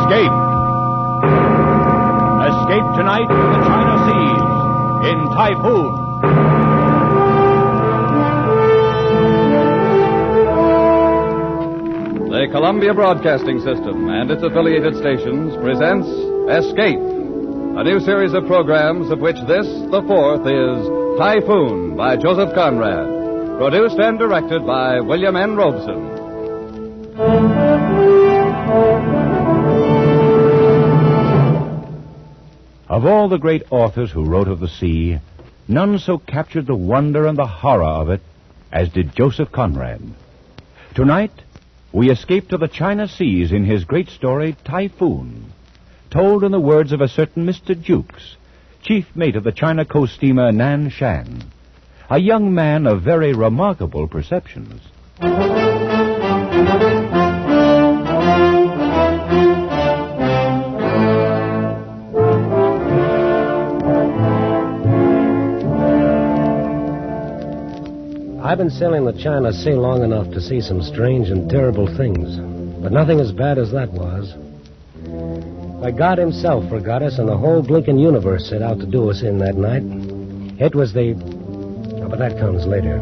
Escape. Escape tonight from the China Seas in Typhoon. The Columbia Broadcasting System and its affiliated stations presents Escape, a new series of programs of which this, the fourth, is Typhoon by Joseph Conrad, produced and directed by William N. Robeson. Of all the great authors who wrote of the sea, none so captured the wonder and the horror of it as did Joseph Conrad. Tonight, we escape to the China Seas in his great story, Typhoon, told in the words of a certain Mr. Jukes, chief mate of the China coast steamer Nan-Shan, a young man of very remarkable perceptions. I've been sailing the China Sea long enough to see some strange and terrible things, but nothing as bad as that was. Why, God himself forgot us, and the whole blinking universe set out to do us in that night. It was the... Oh, but that comes later.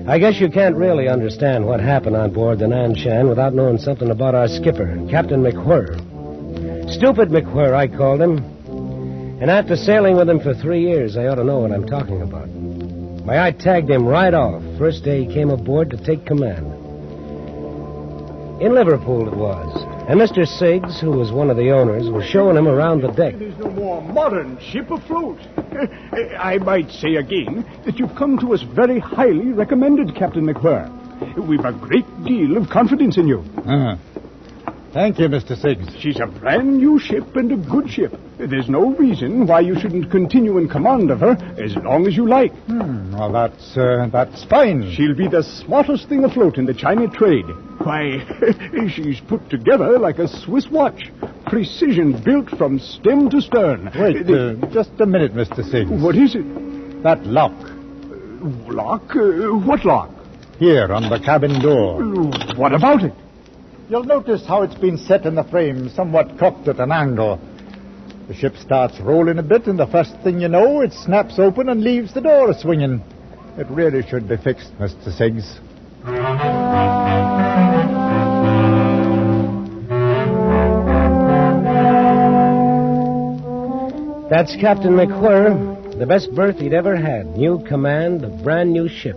I guess you can't really understand what happened on board the Nan-Shan without knowing something about our skipper, Captain McWhirr. Stupid McWhirr, I called him. And after sailing with him for 3 years, I ought to know what I'm talking about. Why, I tagged him right off, first day he came aboard to take command. In Liverpool it was. And Mr. Siggs, who was one of the owners, was showing him around the deck. There's no more modern ship afloat. I might say again that you've come to us very highly recommended, Captain McWhirr. We've a great deal of confidence in you. Thank you, Mr. Siggs. She's a brand new ship and a good ship. There's no reason why you shouldn't continue in command of her as long as you like. Well, that's fine. She'll be the smartest thing afloat in the China trade. Why, she's put together like a Swiss watch. Precision built from stem to stern. Wait, just a minute, Mr. Siggs. What is it? That lock. Lock? What lock? Here, on the cabin door. What about it? You'll notice how it's been set in the frame, somewhat cocked at an angle. The ship starts rolling a bit, and the first thing you know, it snaps open and leaves the door swinging. It really should be fixed, Mr. Siggs. That's Captain McWhirr, the best berth he'd ever had. New command, a brand new ship.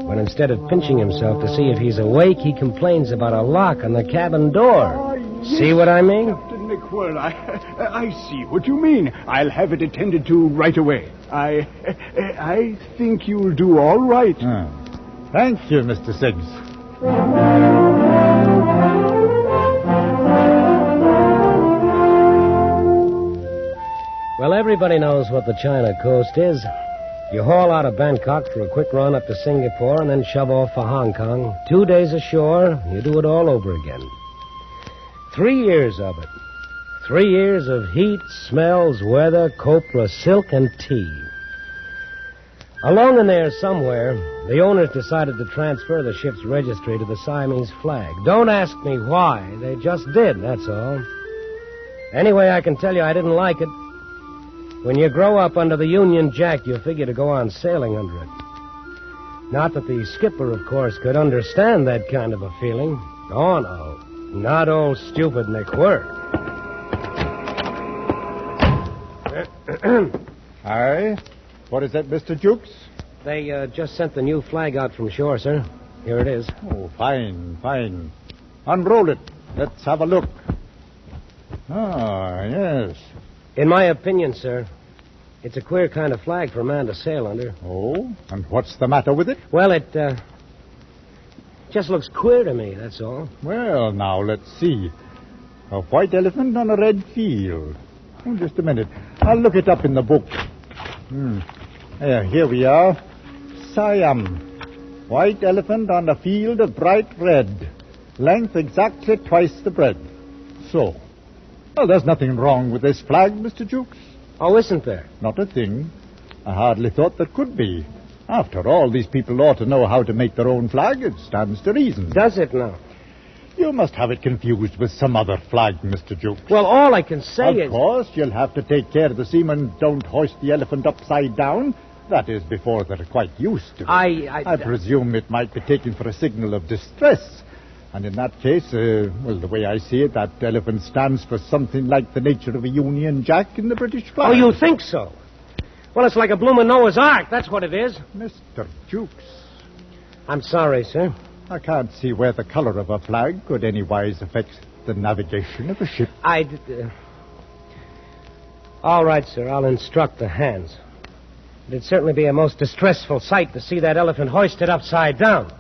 When instead of pinching himself to see if he's awake, he complains about a lock on the cabin door. See what I mean? Captain McWhirr, I see what you mean. I'll have it attended to right away. I think you'll do all right. Thank you, Mr. Siggs. Well, everybody knows what the China coast is. You haul out of Bangkok for a quick run up to Singapore and then shove off for Hong Kong. 2 days ashore, you do it all over again. 3 years of it. 3 years of heat, smells, weather, copra, silk, and tea. Along in there somewhere, the owners decided to transfer the ship's registry to the Siamese flag. Don't ask me why. They just did, that's all. Anyway, I can tell you I didn't like it. When you grow up under the Union Jack, you figure to go on sailing under it. Not that the skipper, of course, could understand that kind of a feeling. Oh, no. Not old stupid McWhirr. Aye? What is that, Mr. Jukes? They just sent the new flag out from shore, sir. Here it is. Oh, fine, fine. Unroll it. Let's have a look. Ah, yes. In my opinion, sir, it's a queer kind of flag for a man to sail under. Oh, and what's the matter with it? Well, it just looks queer to me, that's all. Well, now, let's see. A white elephant on a red field. Oh, just a minute. I'll look it up in the book. Here we are. Siam. White elephant on a field of bright red. Length exactly twice the breadth. So. Well, there's nothing wrong with this flag, Mr. Jukes. Oh, isn't there? Not a thing. I hardly thought there could be. After all, these people ought to know how to make their own flag. It stands to reason. Does it now? You must have it confused with some other flag, Mr. Jukes. Well, all I can say is... Of course, you'll have to take care the seamen don't hoist the elephant upside down. That is, before they're quite used to it. I presume it might be taken for a signal of distress. And in that case, the way I see it, that elephant stands for something like the nature of a Union Jack in the British flag. Oh, you think so? Well, it's like a bloomin' Noah's Ark, that's what it is. Mr. Jukes. I'm sorry, sir. I can't see where the color of a flag could anywise affect the navigation of a ship. All right, sir, I'll instruct the hands. It'd certainly be a most distressful sight to see that elephant hoisted upside down.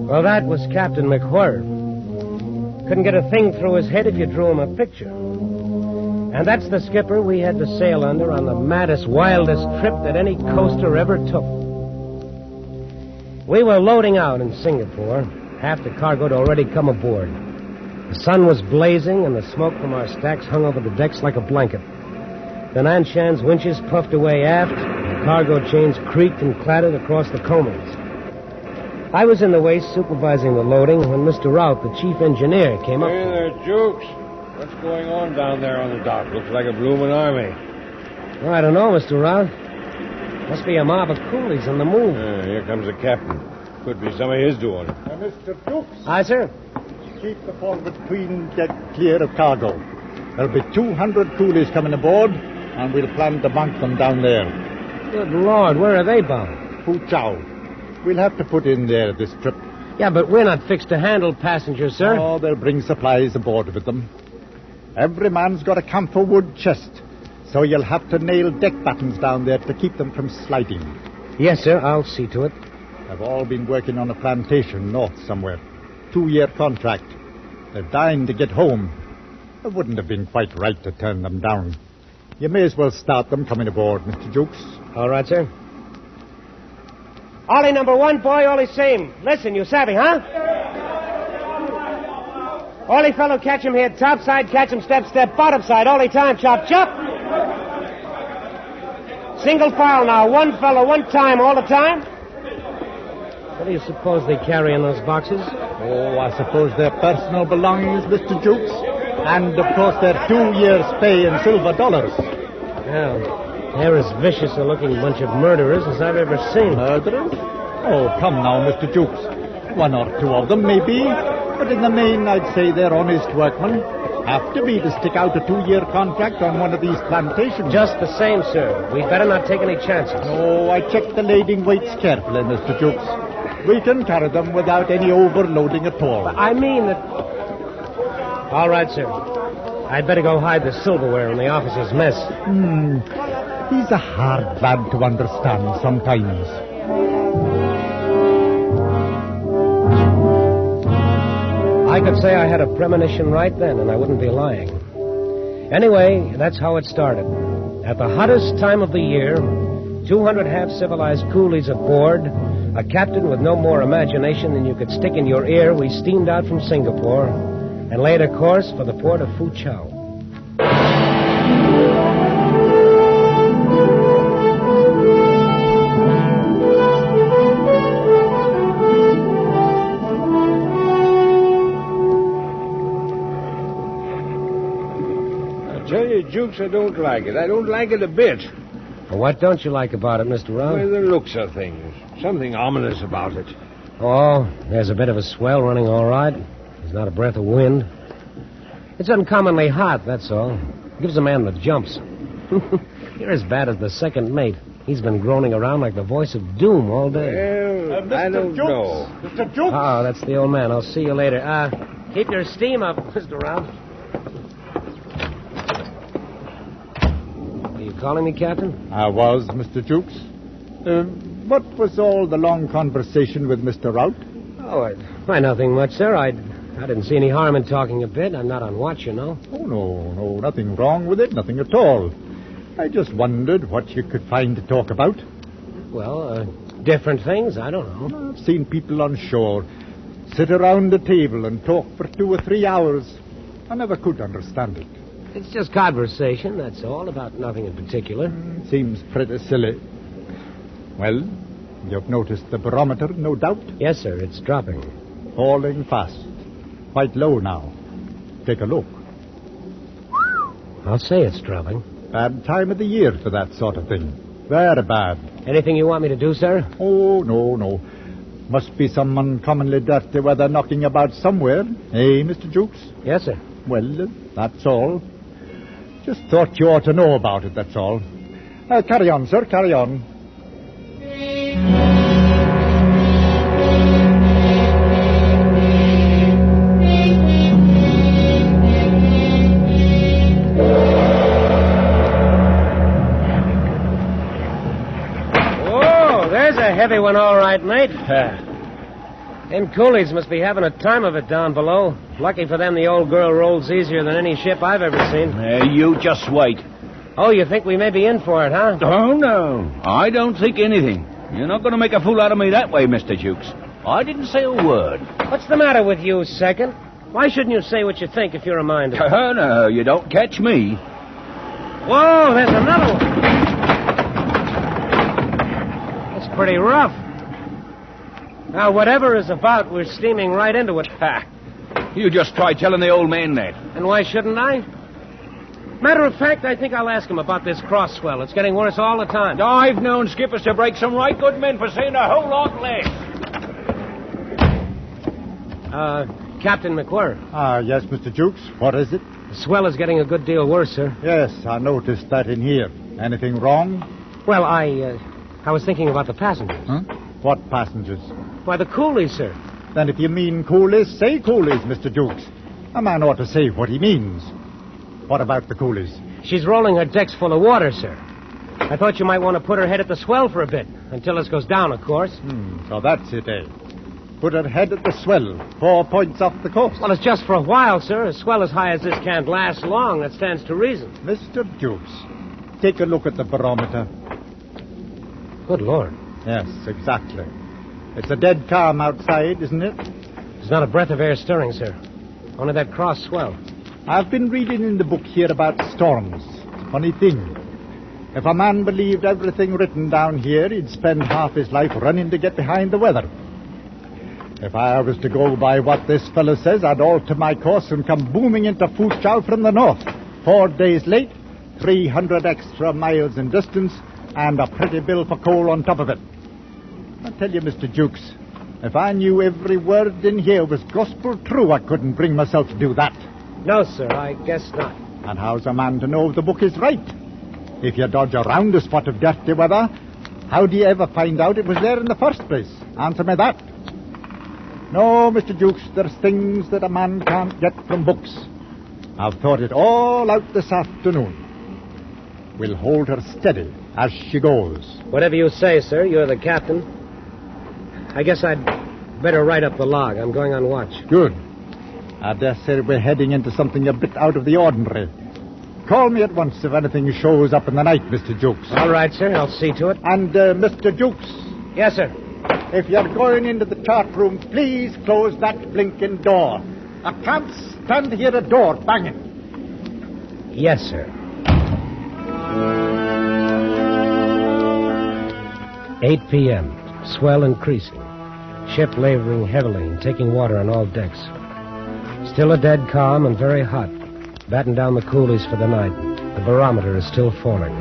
Well, that was Captain McWhirr. Couldn't get a thing through his head if you drew him a picture. And that's the skipper we had to sail under on the maddest, wildest trip that any coaster ever took. We were loading out in Singapore. Half the cargo had already come aboard. The sun was blazing, and the smoke from our stacks hung over the decks like a blanket. The Nan-Shan's winches puffed away aft, the cargo chains creaked and clattered across the coamings. I was in the waist supervising the loading when Mr. Rout, the chief engineer, came up. Hey there, Jukes. What's going on down there on the dock? Looks like a bloomin' army. Oh, I don't know, Mr. Rout. Must be a mob of coolies on the move. Here comes the captain. Could be some of his doing. Mr. Jukes. Aye, sir. Keep the forward queen deck clear of cargo. There'll be 200 coolies coming aboard, and we'll plan to bank them down there. Good Lord, where are they bound? Foochow. We'll have to put in there this trip. Yeah, but we're not fixed to handle passengers, sir. Oh, they'll bring supplies aboard with them. Every man's got a camphor wood chest, so you'll have to nail deck battens down there to keep them from sliding. Yes, sir, I'll see to it. They've all been working on a plantation north somewhere. 2-year contract. They're dying to get home. It wouldn't have been quite right to turn them down. You may as well start them coming aboard, Mr. Jukes. All right, sir. Ollie number 1, boy, Ollie same. Listen, you savvy, huh? Ollie fellow, catch him here. Top side, catch him step, bottom side. Ollie time, chop, chop. Single file now. One fellow, one time, all the time. What do you suppose they carry in those boxes? Oh, I suppose they're personal belongings, Mr. Jukes. And, of course, their 2 years' pay in silver dollars. Yeah, they're as vicious a looking bunch of murderers as I've ever seen. Murderers? Oh, come now, Mr. Jukes. 1 or 2 of them, maybe. But in the main, I'd say they're honest workmen. Have to be to stick out a 2-year contract on one of these plantations. Just the same, sir. We'd better not take any chances. No, I checked the lading weights carefully, Mr. Jukes. We can carry them without any overloading at all. But I mean that... All right, sir. I'd better go hide the silverware in the officer's mess. He's a hard lad to understand sometimes. I could say I had a premonition right then, and I wouldn't be lying. Anyway, that's how it started. At the hottest time of the year, 200 half-civilized coolies aboard, a captain with no more imagination than you could stick in your ear, we steamed out from Singapore and laid a course for the port of Foochow. Tell you, Jukes, I don't like it. I don't like it a bit. Well, what don't you like about it, Mr. Rout? Well, the looks of things. Something ominous about it. Oh, there's a bit of a swell running all right. There's not a breath of wind. It's uncommonly hot, that's all. Gives a man the jumps. You're as bad as the second mate. He's been groaning around like the voice of doom all day. Well, I don't know. Mr. Jukes! Oh, that's the old man. I'll see you later. Keep your steam up, Mr. Rout. Are you calling me, Captain? I was, Mr. Jukes. What was all the long conversation with Mr. Rout? Oh, why, nothing much, sir. I didn't see any harm in talking a bit. I'm not on watch, you know. Oh, no, nothing wrong with it, nothing at all. I just wondered what you could find to talk about. Well, different things. I don't know. I've seen people on shore sit around a table and talk for 2 or 3 hours. I never could understand it. It's just conversation, that's all, about nothing in particular. Seems pretty silly. Well, you've noticed the barometer, no doubt? Yes, sir, it's dropping. Falling fast. Quite low now. Take a look. I'll say it's dropping. Bad time of the year for that sort of thing. Very bad. Anything you want me to do, sir? Oh, no. Must be some uncommonly dirty weather knocking about somewhere. Eh, Mr. Jukes? Yes, sir. Well, that's all. Just thought you ought to know about it, that's all. Carry on, sir, carry on. Heavy one, all right, mate. Them coolies must be having a time of it down below. Lucky for them, the old girl rolls easier than any ship I've ever seen. You just wait. Oh, you think we may be in for it, huh? Oh, no. I don't think anything. You're not going to make a fool out of me that way, Mr. Jukes. I didn't say a word. What's the matter with you, Second? Why shouldn't you say what you think if you're a mind to? Oh, no, you don't catch me. Whoa, there's another one. Pretty rough. Now, whatever is about, we're steaming right into it. Ha! You just try telling the old man that. And why shouldn't I? Matter of fact, I think I'll ask him about this cross swell. It's getting worse all the time. I've known skippers to break some right good men for saying a whole lot less. Captain McWhirr. Yes, Mr. Jukes. What is it? The swell is getting a good deal worse, sir. Yes, I noticed that in here. Anything wrong? Well, I was thinking about the passengers. Huh? What passengers? Why, the coolies, sir. Then if you mean coolies, say coolies, Mr. Jukes. A man ought to say what he means. What about the coolies? She's rolling her decks full of water, sir. I thought you might want to put her head at the swell for a bit. Until this goes down, of course. So that's it, eh? Put her head at the swell, 4 points off the coast. Well, it's just for a while, sir. A swell as high as this can't last long. That stands to reason. Mr. Jukes, take a look at the barometer. Good Lord. Yes, exactly. It's a dead calm outside, isn't it? There's not a breath of air stirring, sir. Only that cross swell. I've been reading in the book here about storms. Funny thing. If a man believed everything written down here, he'd spend half his life running to get behind the weather. If I was to go by what this fellow says, I'd alter my course and come booming into Foochow from the north. 4 days late, 300 extra miles in distance, and a pretty bill for coal on top of it. I tell you, Mr. Jukes, if I knew every word in here was gospel true, I couldn't bring myself to do that. No, sir, I guess not. And how's a man to know if the book is right? If you dodge around a spot of dirty weather, how do you ever find out it was there in the first place? Answer me that. No, Mr. Jukes, there's things that a man can't get from books. I've thought it all out this afternoon. We'll hold her steady as she goes. Whatever you say, sir. You're the captain. I guess I'd better write up the log. I'm going on watch. Good. I dare say we're heading into something a bit out of the ordinary. Call me at once if anything shows up in the night, Mr. Jukes. All right, sir. I'll see to it. And, Mr. Jukes. Yes, sir. If you're going into the chart room, please close that blinking door. I can't stand to hear a door banging. Yes, sir. 8 p.m. Swell increasing. Ship laboring heavily and taking water on all decks. Still a dead calm and very hot. Batten down the coolies for the night. The barometer is still falling.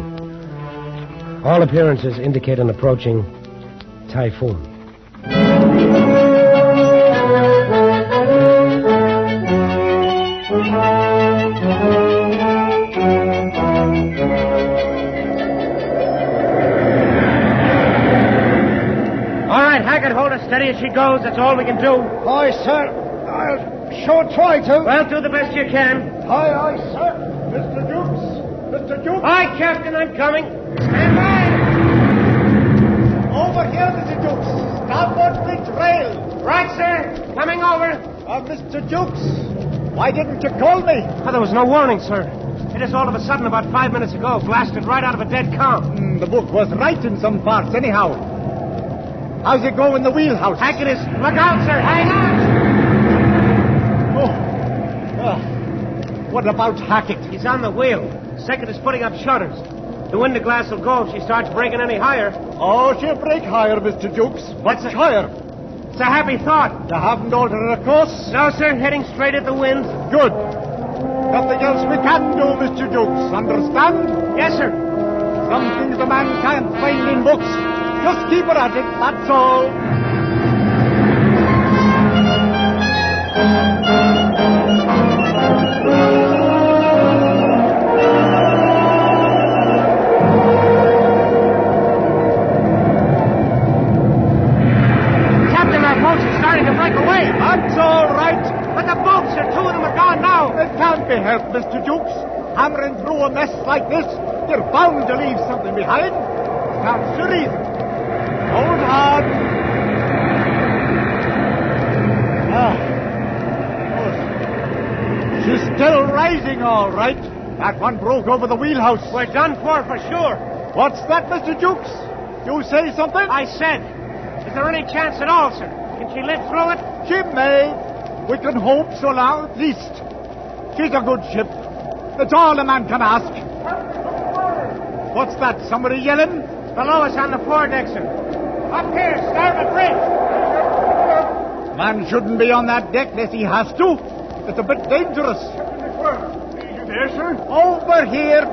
All appearances indicate an approaching typhoon. All right, Hackett, hold her steady as she goes. That's all we can do. Aye, sir. I'll sure try to. Well, do the best you can. Aye, aye, sir. Mr. Jukes. Mr. Jukes. Aye, Captain, I'm coming. Stand by. Over here, Mr. Jukes. Starboard bridge rail. Right, sir. Coming over. Mr. Jukes, why didn't you call me? Oh, there was no warning, sir. It is all of a sudden about 5 minutes ago. Blasted right out of a dead calm. The book was right in some parts, anyhow. How's it go in the wheelhouse? Hackett is... Look out, sir. Hang on. What about Hackett? He's on the wheel. Second is putting up shutters. The window glass will go if she starts breaking any higher. Oh, she'll break higher, Mr. Jukes. Much higher. It's a happy thought. You haven't altered her course? No, sir. Heading straight at the wind. Good. Nothing else we can do, Mr. Jukes. Understand? Yes, sir. Some things a man can't find in books. Just keep her at it, that's all. Captain, our boats are starting to break away. That's all right. But the boats, sir, two of them are gone now. It can't be helped, Mr. Jukes. Hammering through a mess like this, you're bound to leave something behind. Can't sure either. Hold hard. She's still rising, all right. That one broke over the wheelhouse. We're done for sure. What's that, Mr. Jukes? You say something? I said, is there any chance at all, sir? Can she live through it? She may. We can hope so now, at least. She's a good ship. That's all a man can ask. What's that? Somebody yelling? Below us on the foredeck, sir. Up here, starboard bridge. Man shouldn't be on that deck unless he has to. It's a bit dangerous. You there, sir? Over here.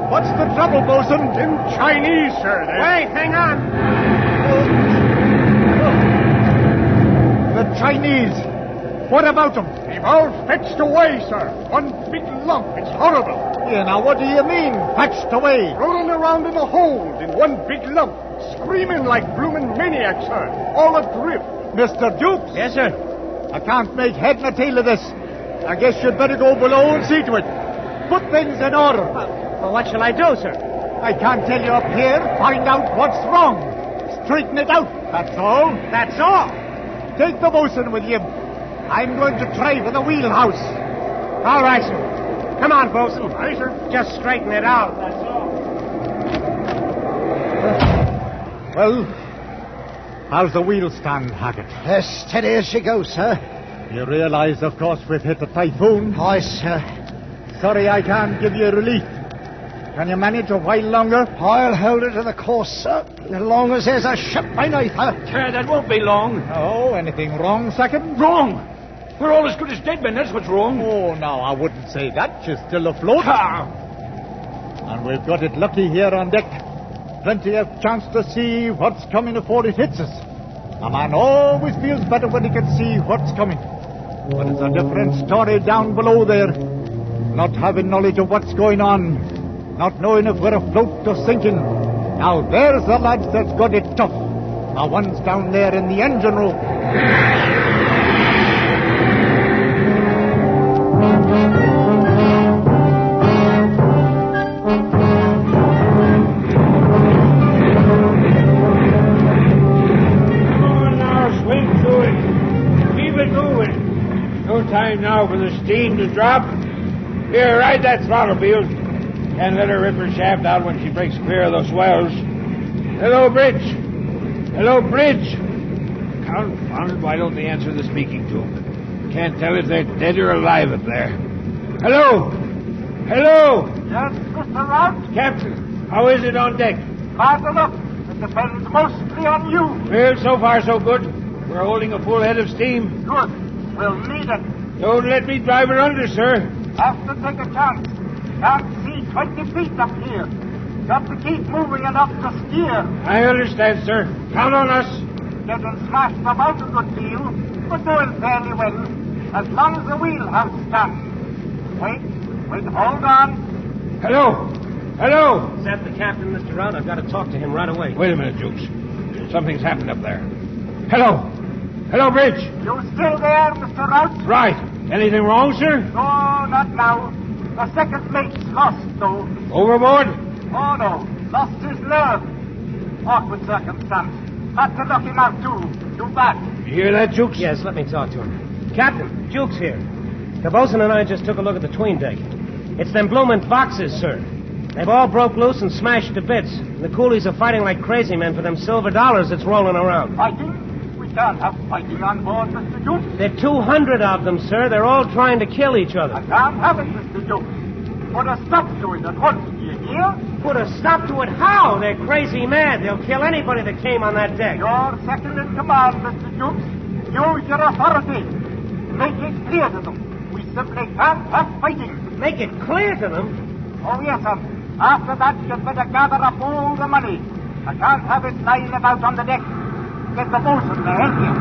What's the trouble, bosun? Them Chinese, sir. Wait, hang on. The Chinese. What about them? They've all fetched away, sir. One big lump. It's horrible. Yeah, now what do you mean, fetched away? Rolling around in a hold in one big lump. Screaming like bloomin' maniacs, sir. All adrift. Mr. Jukes? Yes, sir. I can't make head nor tail of this. I guess you'd better go below and see to it. Put things in order. Well, what shall I do, sir? I can't tell you up here. Find out what's wrong. Straighten it out, that's all. That's all. Take the bosun with you. I'm going to try for the wheelhouse. All right, sir. Come on, bosun. Aye, sir. Just straighten it out, that's all. Well, how's the wheel stand, Hackett? As steady as she goes, sir. You realize, of course, we've hit a typhoon. Aye, sir. Sorry I can't give you relief. Can you manage a while longer? I'll hold her to the course, sir, as long as there's a ship beneath her. That won't be long. Oh, anything wrong, second? Wrong. We're all as good as dead men. That's what's wrong. Oh, no, I wouldn't say that. She's still afloat. Ah. And we've got it lucky here on deck. Plenty of chance to see what's coming before it hits us. A man always feels better when he can see what's coming. But it's a different story down below there. Not having knowledge of what's going on. Not knowing if we're afloat or sinking. Now there's the lads that's got it tough. The ones down there in the engine room. Time now for the steam to drop. Here, ride that throttle, Beale. Can't let her rip her shaft out when she breaks clear of those swells. Hello, Bridge. Hello, Bridge. Confounded, why don't they answer the speaking tube? Can't tell if they're dead or alive up there. Hello. Hello. Yes, Mr. Rout? Captain, how is it on deck? Bad enough. It depends mostly on you. Well, so far so good. We're holding a full head of steam. Good. We'll need it. Don't let me drive her under, sir. Have to take a chance. Can't see 20 feet up here. Got to keep moving enough to steer. I understand, sir. Count on us. Getting smashed about a good deal, but doing fairly well. As long as the wheelhouse stands. Wait, hold on. Hello. Hello. Is that the captain, Mr. Rout? I've got to talk to him right away. Wait a minute, Jukes. Something's happened up there. Hello. Hello, Bridge. You still there, Mr. Rout? Right. Anything wrong, sir? No, not now. The second mate's lost, though. Overboard? Oh, no. Lost his nerve. Awkward circumstance. Had to knock him out, too. Too bad. You hear that, Jukes? Yes, let me talk to him. Captain, Jukes here. The bosun and I just took a look at the tween deck. It's them bloomin' boxes, sir. They've all broke loose and smashed to bits. And the coolies are fighting like crazy men for them silver dollars that's rolling around. Fighting? We can't have fighting on board, Mr. Jukes. There are 200 of them, sir. They're all trying to kill each other. I can't have it, Mr. Jukes. Put a stop to it at once, do you hear? Put a stop to it? How? They're crazy mad. They'll kill anybody that came on that deck. You're second in command, Mr. Jukes. Use your authority. Make it clear to them. We simply can't have fighting. Make it clear to them? Oh, yes, sir. After that, you'd better gather up all the money. I can't have it lying about on the deck. Get the bosun to help you.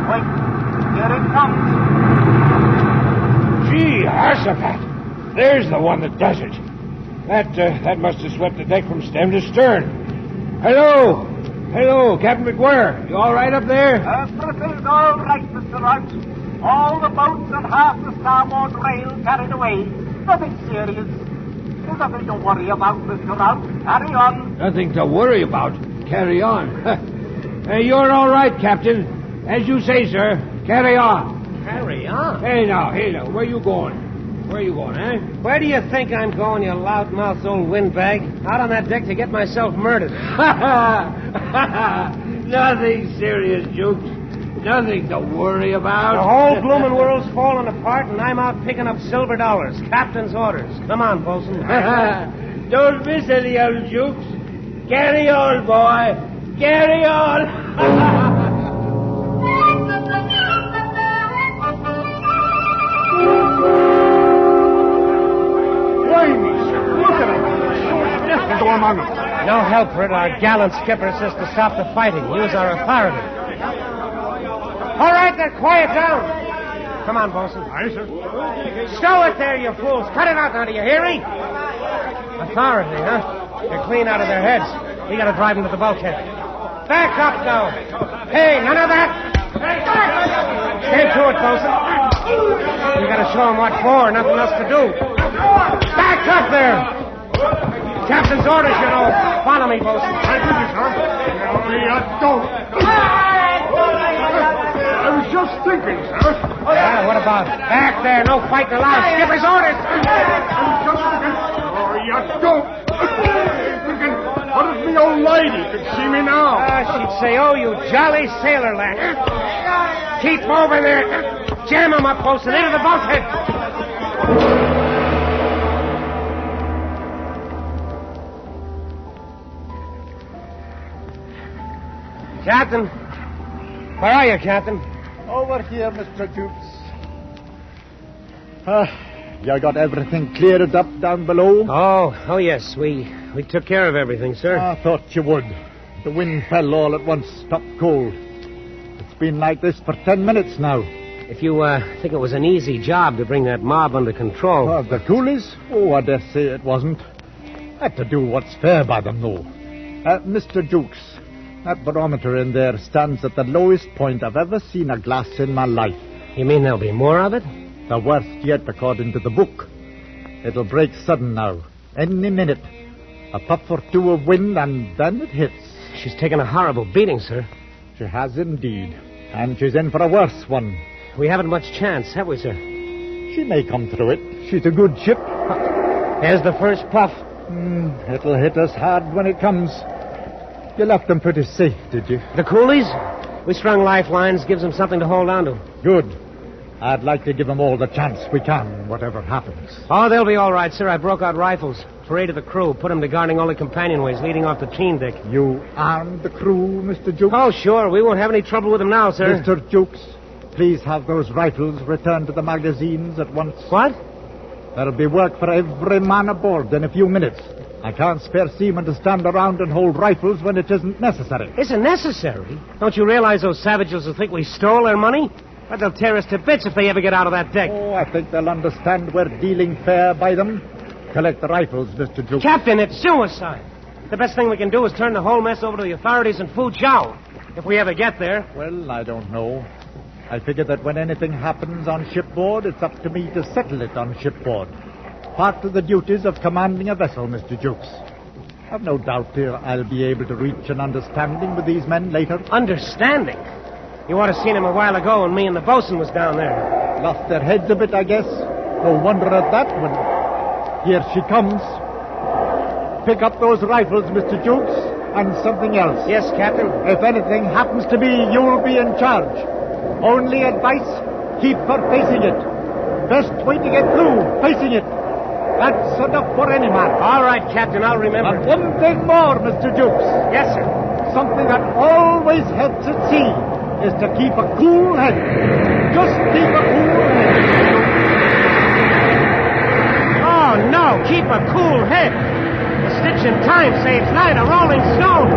Wait. Here it comes. Gee, Harsaphat. There's the one that does it. That must have swept the deck from stem to stern. Hello! Hello, Captain McGuire. You all right up there? Everything's all right, Mr. Rout. All the boats and half the starboard rail carried away. Nothing serious. There's nothing to worry about, Mr. Rout. Carry on. Nothing to worry about. Carry on. Hey, you're all right, Captain. As you say, sir. Carry on. Carry on? Hey, now. Where you going? Where you going, eh? Where do you think I'm going, you loudmouth old windbag? Out on that deck to get myself murdered. Nothing serious, Jukes. Nothing to worry about. The whole blooming world's falling apart, and I'm out picking up silver dollars. Captain's orders. Come on, Bolson. Don't miss any of them, Jukes. Carry on, boy. Carry on. No help for it. Our gallant skipper says to stop the fighting. Use our authority. All right, then, quiet down. Come on, Bosun. Aye, sir. Stow it there, you fools. Cut it out now, do you hear me? Authority, huh? They're clean out of their heads. We gotta drive them to the bulkhead. Back up now. Hey, none of that. Stay to it, Bosun. We gotta show them what for. Nothing else to do. Back up there. Captain's orders, you know. Follow me, Bosun. I do this, huh? Don't. I was just thinking, sir. Yeah, what about it? Back there. No fighting allowed. Skipper's orders. I was just thinking. Oh, you don't. Thinking, what if the old lady could see me now? She'd say, oh, you jolly sailor lad. Keep moving there. Jam him up, Bosun. Into the bulkhead. Captain. Where are you, Captain? Over here, Mr. Jukes. You got everything cleared up down below? Oh, yes. We took care of everything, sir. I thought you would. The wind fell all at once, stopped cold. It's been like this for 10 minutes now. If you think it was an easy job to bring that mob under control. Oh, the coolies? Oh, I dare say it wasn't. Had to do what's fair by them, though. Mr. Jukes, that barometer in there stands at the lowest point I've ever seen a glass in my life. You mean there'll be more of it? The worst yet, according to the book. It'll break sudden now. Any minute. A puff or two of wind, and then it hits. She's taken a horrible beating, sir. She has indeed. And she's in for a worse one. We haven't much chance, have we, sir? She may come through it. She's a good ship. There's the first puff. It'll hit us hard when it comes. You left them pretty safe, did you? The coolies? We strung lifelines, gives them something to hold on to. Good. I'd like to give them all the chance we can, whatever happens. Oh, they'll be all right, sir. I broke out rifles. Paraded the crew, put them to guarding all the companionways leading off the 'tween deck. You armed the crew, Mr. Jukes? Oh, sure. We won't have any trouble with them now, sir. Mr. Jukes, please have those rifles returned to the magazines at once. What? There'll be work for every man aboard in a few minutes. I can't spare seamen to stand around and hold rifles when it isn't necessary. Isn't necessary? Don't you realize those savages will think we stole their money? But they'll tear us to bits if they ever get out of that deck. Oh, I think they'll understand we're dealing fair by them. Collect the rifles, Mr. Jukes. Captain, it's suicide. The best thing we can do is turn the whole mess over to the authorities in Fuzhou. If we ever get there. Well, I don't know. I figure that when anything happens on shipboard, it's up to me to settle it on shipboard. Part of the duties of commanding a vessel, Mr. Jukes. I've no doubt I'll be able to reach an understanding with these men later. Understanding? You ought to have seen him a while ago when me and the bosun was down there. Lost their heads a bit, I guess. No wonder at that when... Here she comes. Pick up those rifles, Mr. Jukes. And something else. Yes, Captain. If anything happens to me, you'll be in charge. Only advice, keep her facing it. Best way to get through, facing it. That's enough for any man. All right, Captain, I'll remember. And one thing more, Mr. Jukes. Yes, sir. Something that always helps at sea is to keep a cool head. Just keep a cool head. Oh, no, keep a cool head. A stitch in time saves nine, a rolling stone.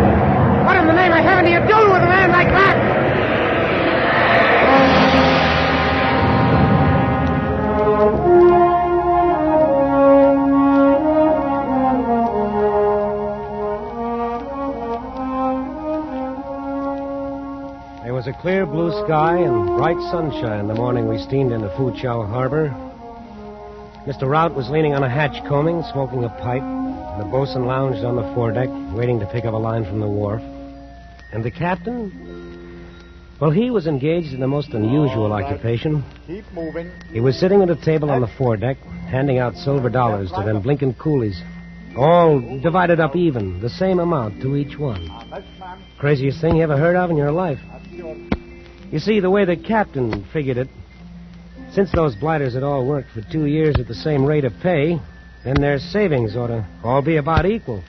What in the name of heaven do you do with a man like that? There was a clear blue sky and bright sunshine the morning we steamed into Foochow Harbor. Mr. Rout was leaning on a hatch combing, smoking a pipe. And the bosun lounged on the foredeck, waiting to pick up a line from the wharf. And the captain? Well, he was engaged in the most unusual occupation. Keep moving. He was sitting at a table on the foredeck, handing out silver dollars to them blinking coolies. All divided up even, the same amount to each one. Craziest thing you ever heard of in your life. You see, the way the captain figured it, since those blighters had all worked for 2 years at the same rate of pay, then their savings ought to all be about equal.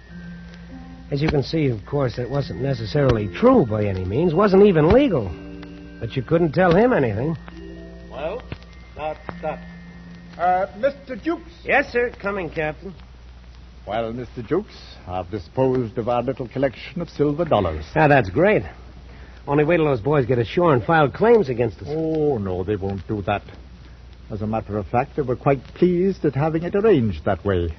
As you can see, of course, that wasn't necessarily true by any means, wasn't even legal. But you couldn't tell him anything. Well, that's that. Mr. Jukes. Yes, sir. Coming, Captain. Well, Mr. Jukes, I've disposed of our little collection of silver dollars. Ah, that's great. Only wait till those boys get ashore and file claims against us. Oh, no, they won't do that. As a matter of fact, they were quite pleased at having it arranged that way.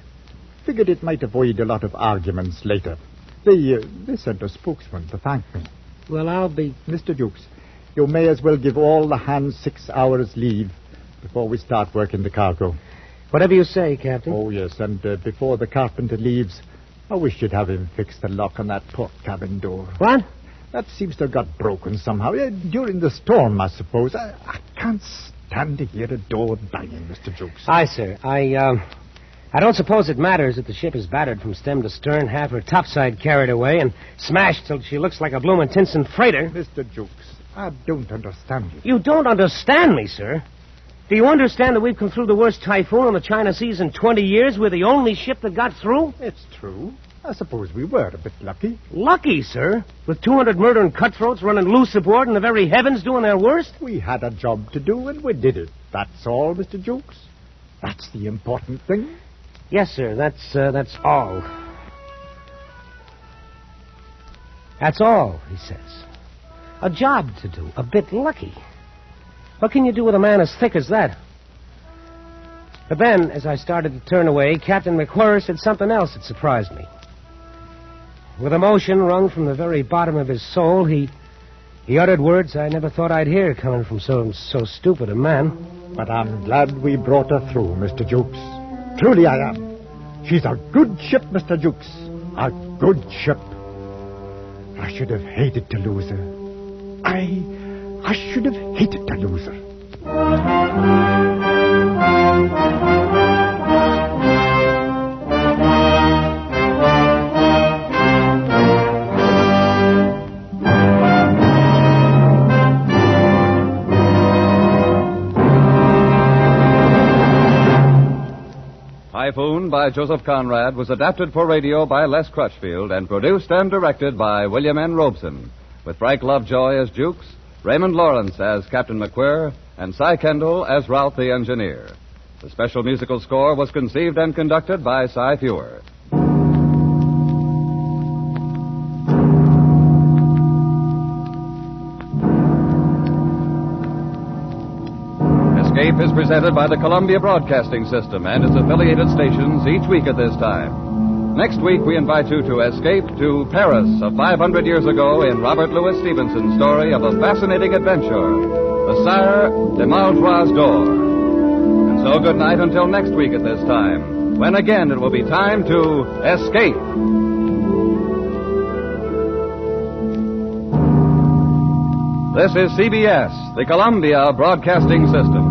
Figured it might avoid a lot of arguments later. They sent a spokesman to thank me. Well, I'll be... Mr. Jukes, you may as well give all the hands 6 hours leave before we start working the cargo. Whatever you say, Captain. Oh, yes, and before the carpenter leaves, I wish you'd have him fix the lock on that port cabin door. What? That seems to have got broken somehow. During the storm, I suppose. I can't stand to hear a door banging, Mr. Jukes. Aye, sir. I don't suppose it matters that the ship is battered from stem to stern, half her topside carried away, and smashed till she looks like a bloomin' Tinson freighter. Mr. Jukes, I don't understand you. You don't understand me, sir. Do you understand that we've come through the worst typhoon on the China Seas in 20 years? We're the only ship that got through? It's true. I suppose we were a bit lucky. Lucky, sir? With 200 murdering cutthroats running loose aboard and the very heavens doing their worst? We had a job to do, and we did it. That's all, Mr. Jukes. That's the important thing. Yes, sir. That's all. That's all, he says. A job to do. A bit lucky. What can you do with a man as thick as that? But then, as I started to turn away, Captain McWhirr said something else that surprised me. With emotion wrung from the very bottom of his soul, he uttered words I never thought I'd hear coming from so stupid a man. But I'm glad we brought her through, Mr. Jukes. Truly I am. She's a good ship, Mr. Jukes. A good ship. I should have hated to lose her. I should have hated to lose her. Typhoon by Joseph Conrad was adapted for radio by Les Crutchfield and produced and directed by William N. Robeson, with Frank Lovejoy as Jukes, Raymond Lawrence as Captain McWhirr, and Cy Kendall as Ralph the engineer. The special musical score was conceived and conducted by Cy Feuer. Escape is presented by the Columbia Broadcasting System and its affiliated stations each week at this time. Next week, we invite you to escape to Paris of 500 years ago in Robert Louis Stevenson's story of a fascinating adventure, The Sire de Maltroit's Door. And so good night until next week at this time, when again it will be time to escape. This is CBS, the Columbia Broadcasting System.